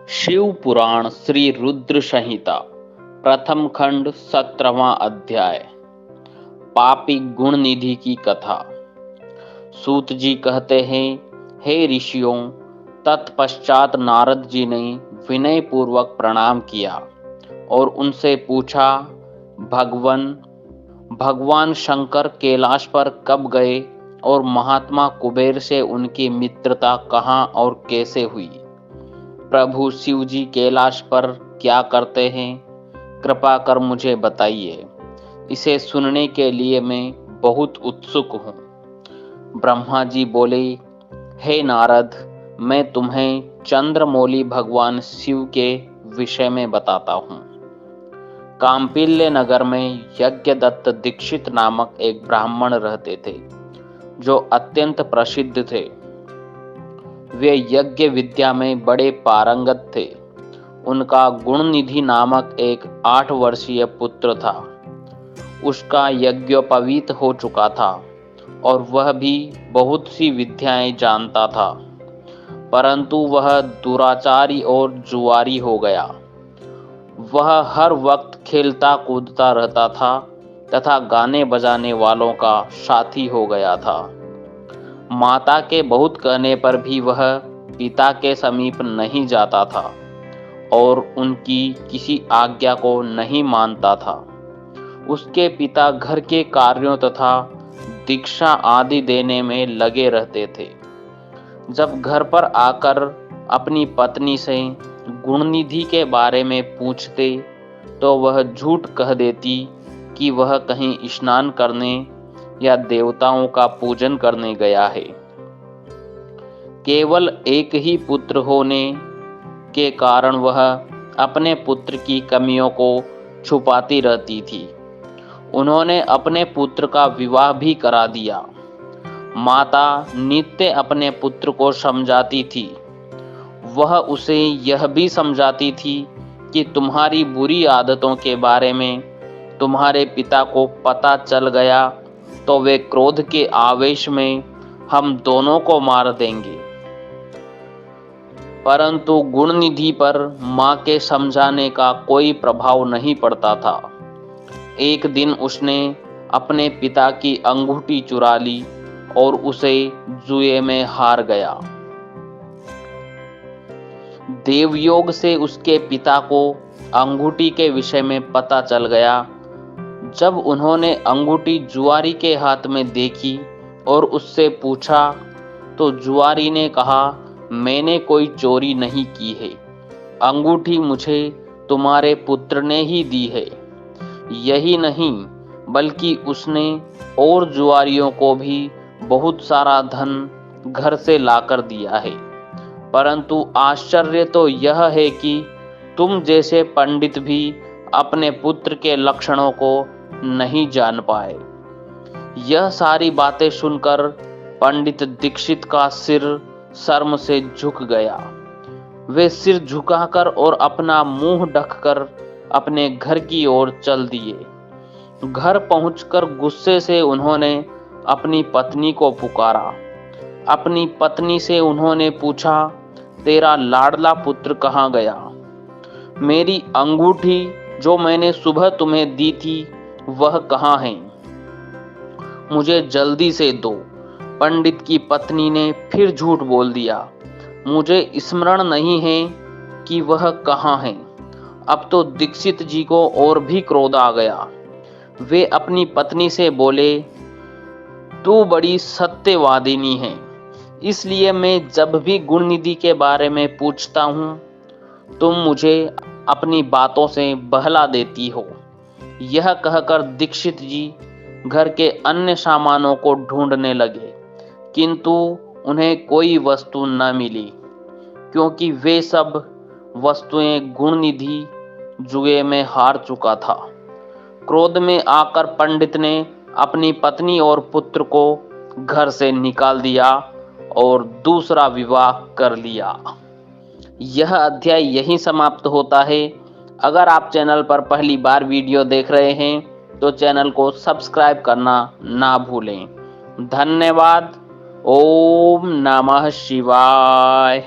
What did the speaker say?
शिव पुराण श्री रुद्र संहिता प्रथम खंड 17वां अध्याय। पापी गुण निधि की कथा। सूत जी कहते हैं, हे ऋषियों, तत्पश्चात नारद जी ने विनय पूर्वक प्रणाम किया और उनसे पूछा, भगवान शंकर कैलाश पर कब गए और महात्मा कुबेर से उनकी मित्रता कहाँ और कैसे हुई? प्रभु शिव जी कैलाश पर क्या करते हैं? कृपा कर मुझे बताइए। इसे सुनने के लिए मैं बहुत उत्सुक हूँ। ब्रह्मा जी बोले, हे नारद, मैं तुम्हें चंद्रमौली भगवान शिव के विषय में बताता हूँ। कांपिल्य नगर में यज्ञदत्त दीक्षित नामक एक ब्राह्मण रहते थे, जो अत्यंत प्रसिद्ध थे। वे यज्ञ विद्या में बड़े पारंगत थे। उनका गुणनिधि नामक एक 8 वर्षीय पुत्र था। उसका यज्ञोपवीत हो चुका था और वह भी बहुत सी विद्याएं जानता था, परंतु वह दुराचारी और जुआरी हो गया। वह हर वक्त खेलता कूदता रहता था तथा गाने बजाने वालों का साथी हो गया था। माता के बहुत कहने पर भी वह पिता के समीप नहीं जाता था और उनकी किसी आज्ञा को नहीं मानता था। उसके पिता घर के कार्यों तथा दीक्षा आदि देने में लगे रहते थे। जब घर पर आकर अपनी पत्नी से गुणनिधि के बारे में पूछते तो वह झूठ कह देती कि वह कहीं स्नान करने या देवताओं का पूजन करने गया है। केवल एक ही पुत्र होने के कारण वह अपने पुत्र की कमियों को छुपाती रहती थी। उन्होंने अपने पुत्र का विवाह भी करा दिया। माता नित्य अपने पुत्र को समझाती थी। वह उसे यह भी समझाती थी कि तुम्हारी बुरी आदतों के बारे में तुम्हारे पिता को पता चल गया तो वे क्रोध के आवेश में हम दोनों को मार देंगे। परंतु गुणनिधि पर माँ के समझाने का कोई प्रभाव नहीं पड़ता था। एक दिन उसने अपने पिता की अंगूठी चुरा ली और उसे जुए में हार गया। देवयोग से उसके पिता को अंगूठी के विषय में पता चल गया। जब उन्होंने अंगूठी जुआरी के हाथ में देखी और उससे पूछा तो जुआरी ने कहा, मैंने कोई चोरी नहीं की है। अंगूठी मुझे तुम्हारे पुत्र ने ही दी है। यही नहीं बल्कि उसने और जुआरियों को भी बहुत सारा धन घर से लाकर दिया है। परंतु आश्चर्य तो यह है कि तुम जैसे पंडित भी अपने पुत्र के लक्षणों को नहीं जान पाए। यह सारी बातें सुनकर पंडित दीक्षित का सिर शर्म से झुक गया। वे सिर झुकाकर और अपना मुंह ढककर अपने घर की ओर चल दिए। घर पहुंचकर गुस्से से उन्होंने अपनी पत्नी को पुकारा। अपनी पत्नी से उन्होंने पूछा, तेरा लाडला पुत्र कहाँ गया? मेरी अंगूठी जो मैंने सुबह तुम्हें दी थी वह कहाँ है? मुझे जल्दी से दो। पंडित की पत्नी ने फिर झूठ बोल दिया, मुझे स्मरण नहीं है कि वह कहाँ है। अब तो दीक्षित जी को और भी क्रोध आ गया। वे अपनी पत्नी से बोले, तू बड़ी सत्यवादिनी है, इसलिए मैं जब भी गुणनिधि के बारे में पूछता हूँ तुम मुझे अपनी बातों से बहला देती हो। यह कहकर दीक्षित जी घर के अन्य सामानों को ढूंढने लगे, किंतु उन्हें कोई वस्तु न मिली, क्योंकि वे सब वस्तुएं गुणनिधि जुए में हार चुका था। क्रोध में आकर पंडित ने अपनी पत्नी और पुत्र को घर से निकाल दिया और दूसरा विवाह कर लिया। यह अध्याय यहीं समाप्त होता है। अगर आप चैनल पर पहली बार वीडियो देख रहे हैं तो चैनल को सब्सक्राइब करना ना भूलें। धन्यवाद। ओम नमः शिवाय।